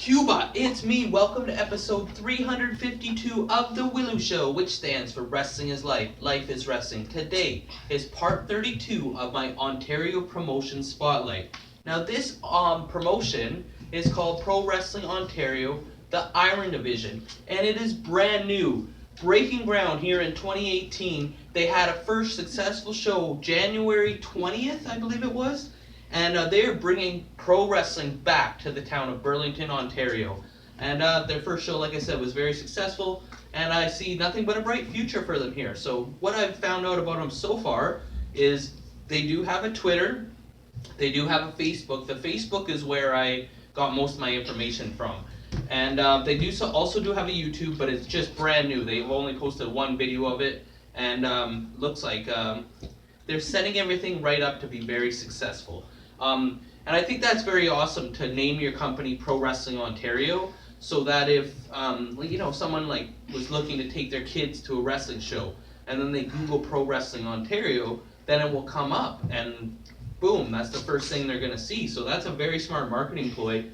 Cuba, it's me. Welcome to episode 352 of the W.I.L.L.I.W show, which stands for Wrestling is Life, Life is Wrestling. Today is part 32 of my Ontario promotion spotlight. Now this promotion is called Pro Wrestling Ontario, the Iron Division, and it is brand new. Breaking ground here in 2018. They had a first successful show January 20th, I believe it was. And they're bringing pro wrestling back to the town of Burlington, Ontario. And their first show, like I said, was very successful, and I see nothing but a bright future for them here. So what I've found out about them so far is they do have a Twitter, they do have a Facebook. The Facebook is where I got most of my information from. And they also do have a YouTube, but it's just brand new. They've only posted one video of it, and looks like they're setting everything right up to be very successful. And I think that's very awesome to name your company Pro Wrestling Ontario, so that if someone like was looking to take their kids to a wrestling show, and then they Google Pro Wrestling Ontario, then it will come up, and boom, that's the first thing they're gonna see. So that's a very smart marketing ploy.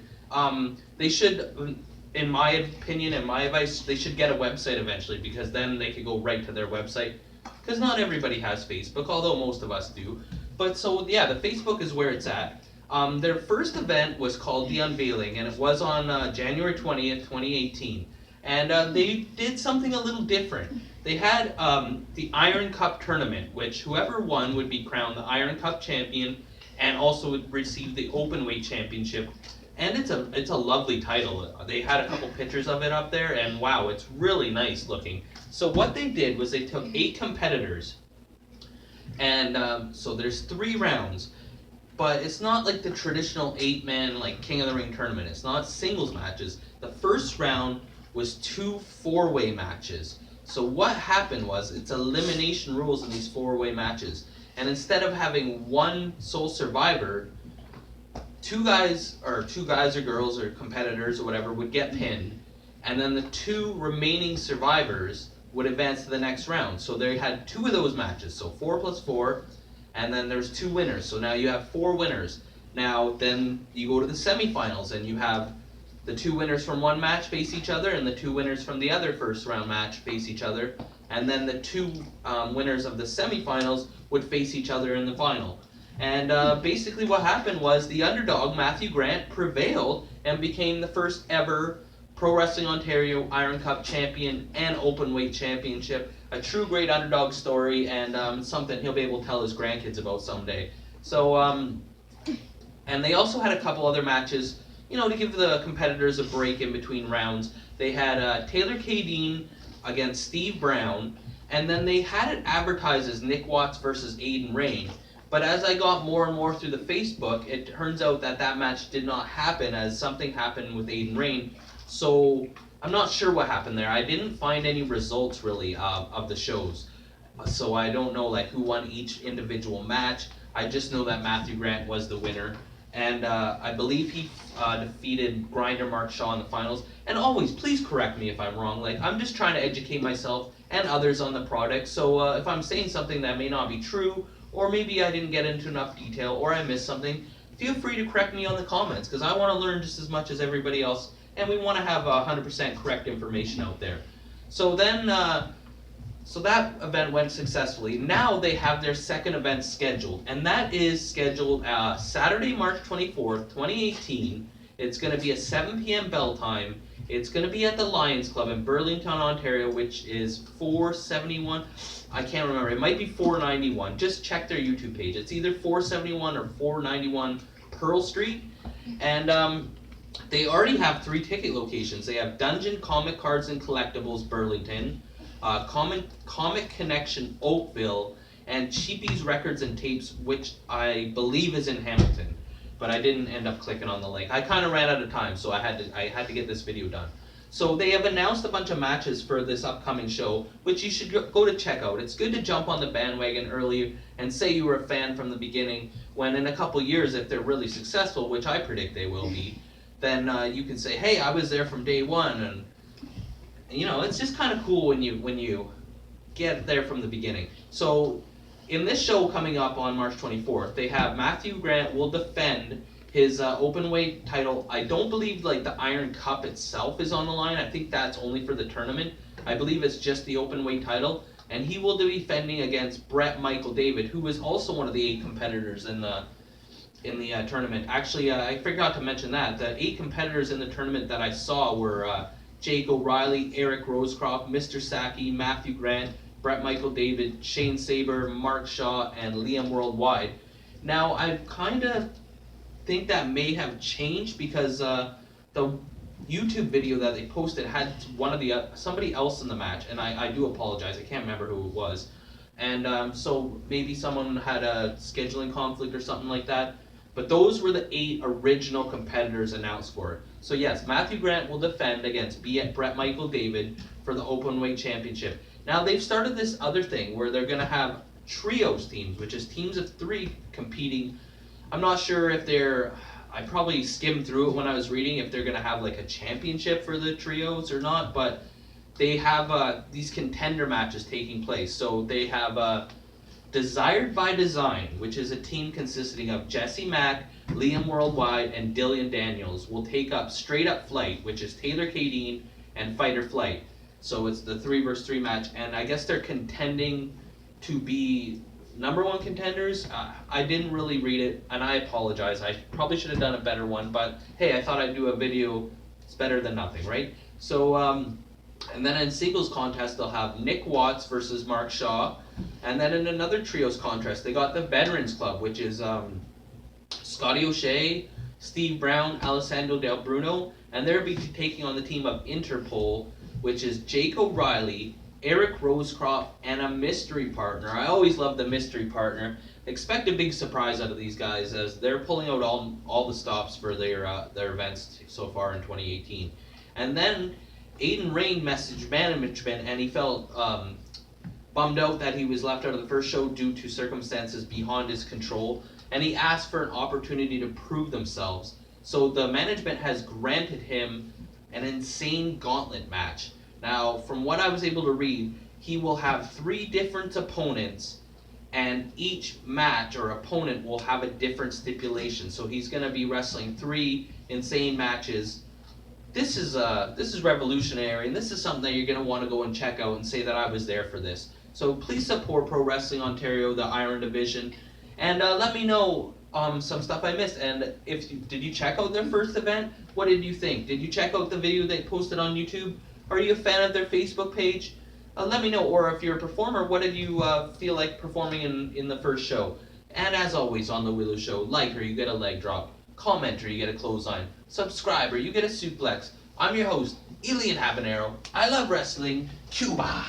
They should, in my opinion and my advice, they should get a website eventually, because then they could go right to their website. Because not everybody has Facebook, although most of us do. But so yeah, the Facebook is where it's at. Their first event was called The Unveiling, and it was on January 20th, 2018. And they did something a little different. They had the Iron Cup tournament, which whoever won would be crowned the Iron Cup champion, and also would receive the Openweight championship. And it's a lovely title. They had a couple pictures of it up there, and wow, it's really nice looking. So what they did was they took 8 competitors, and so there's 3 rounds, but it's not like the traditional 8-man like King of the Ring tournament. It's not singles matches. The first round was 2 4-way matches. So what happened was, it's elimination rules in these 4-way matches, and instead of having one sole survivor, two guys or girls or competitors or whatever would get pinned, and then the 2 remaining survivors would advance to the next round. So they had 2 of those matches, so 4 plus 4, and then there's 2 winners. So now you have 4 winners. Now then you go to the semifinals, and you have the 2 winners from one match face each other, and the 2 winners from the other first round match face each other, and then the 2 winners of the semifinals would face each other in the final. And basically what happened was the underdog, Matthew Grant, prevailed and became the first ever Pro Wrestling Ontario Iron Cup champion and Openweight championship. A true great underdog story, and something he'll be able to tell his grandkids about someday. So, and they also had a couple other matches, to give the competitors a break in between rounds. They had Taylor Cadine against Steve Brown, and then they had it advertised as Nick Watts versus Aiden Rain. But as I got more and more through the Facebook, it turns out that match did not happen, as something happened with Aiden Rain. So I'm not sure what happened there. I didn't find any results really of the shows. So I don't know who won each individual match. I just know that Matthew Grant was the winner. And I believe he defeated Grinder Mark Shaw in the finals. And always, please correct me if I'm wrong. I'm just trying to educate myself and others on the product. So if I'm saying something that may not be true, or maybe I didn't get into enough detail, or I missed something, feel free to correct me on the comments, because I want to learn just as much as everybody else, and we want to have 100% correct information out there. So then, so that event went successfully. Now they have their second event scheduled, and that is scheduled Saturday, March 24th, 2018. It's going to be at 7 p.m. bell time. It's going to be at the Lions Club in Burlington, Ontario, which is 471. I can't remember. It might be 491. Just check their YouTube page. It's either 471 or 491 Pearl Street. And they already have 3 ticket locations. They have Dungeon Comic Cards and Collectibles Burlington, Comic Connection Oakville, and Cheapy's Records and Tapes, which I believe is in Hamilton. But I didn't end up clicking on the link. I kind of ran out of time, so I had to get this video done. So they have announced a bunch of matches for this upcoming show, which you should go to check out. It's good to jump on the bandwagon early and say you were a fan from the beginning, when in a couple years, if they're really successful, which I predict they will be, then you can say, hey, I was there from day one. And it's just kind of cool when you get there from the beginning. So in this show coming up on March 24th, they have Matthew Grant will defend His openweight title, I don't believe like the Iron Cup itself is on the line. I think that's only for the tournament. I believe it's just the openweight title, and he will be defending against Michael David, who is also one of the 8 competitors in the tournament. Actually, I forgot to mention that the 8 competitors in the tournament that I saw were Jake O'Reilly, Eric Rosecroft, Mr. Saki, Matthew Grant, Michael David, Shane Saber, Mark Shaw, and Liam Worldwide. Now, I kind of think that may have changed because the YouTube video that they posted had somebody else in the match, and I do apologize, I can't remember who it was, and so maybe someone had a scheduling conflict or something like that. But those were the 8 original competitors announced for it. So yes, Matthew Grant will defend against Michael David for the Openweight Championship. Now they've started this other thing where they're going to have trios teams, which is teams of 3 competing. I'm not sure if I probably skimmed through it when I was reading, if they're going to have like a championship for the trios or not, but they have these contender matches taking place. So they have Desired by Design, which is a team consisting of Jesse Mack, Liam Worldwide, and Dillian Daniels, will take up Straight Up Flight, which is Taylor Cadine and Fight or Flight. So it's the 3 versus 3 match, and I guess they're contending to be #1 contenders. I didn't really read it, and I apologize. I probably should have done a better one, but hey, I thought I'd do a video. It's better than nothing, right? So, and then in singles contest, they'll have Nick Watts versus Mark Shaw. And then in another trios contest, they got the Veterans Club, which is Scotty O'Shea, Steve Brown, Alessandro Del Bruno, and they'll be taking on the team of Interpol, which is Jake O'Reilly, Eric Rosecroft, and a mystery partner. I always love the mystery partner. Expect a big surprise out of these guys as they're pulling out all the stops for their events so far in 2018. And then Aiden Rain messaged management, and he felt bummed out that he was left out of the first show due to circumstances beyond his control, and he asked for an opportunity to prove themselves. So the management has granted him an insane gauntlet match. Now, from what I was able to read, he will have 3 different opponents, and each match or opponent will have a different stipulation. So he's going to be wrestling 3 insane matches. This is revolutionary, and this is something that you're going to want to go and check out and say that I was there for this. So please support Pro Wrestling Ontario, the Iron Division, and let me know some stuff I missed. And did you check out their first event? What did you think? Did you check out the video they posted on YouTube? Are you a fan of their Facebook page? Let me know. Or if you're a performer, what did you feel like performing in the first show? And as always on the W.I.L.L.I.W show, like or you get a leg drop, comment or you get a clothesline, subscribe or you get a suplex. I'm your host, Elian Habanero. I love wrestling. Cuba.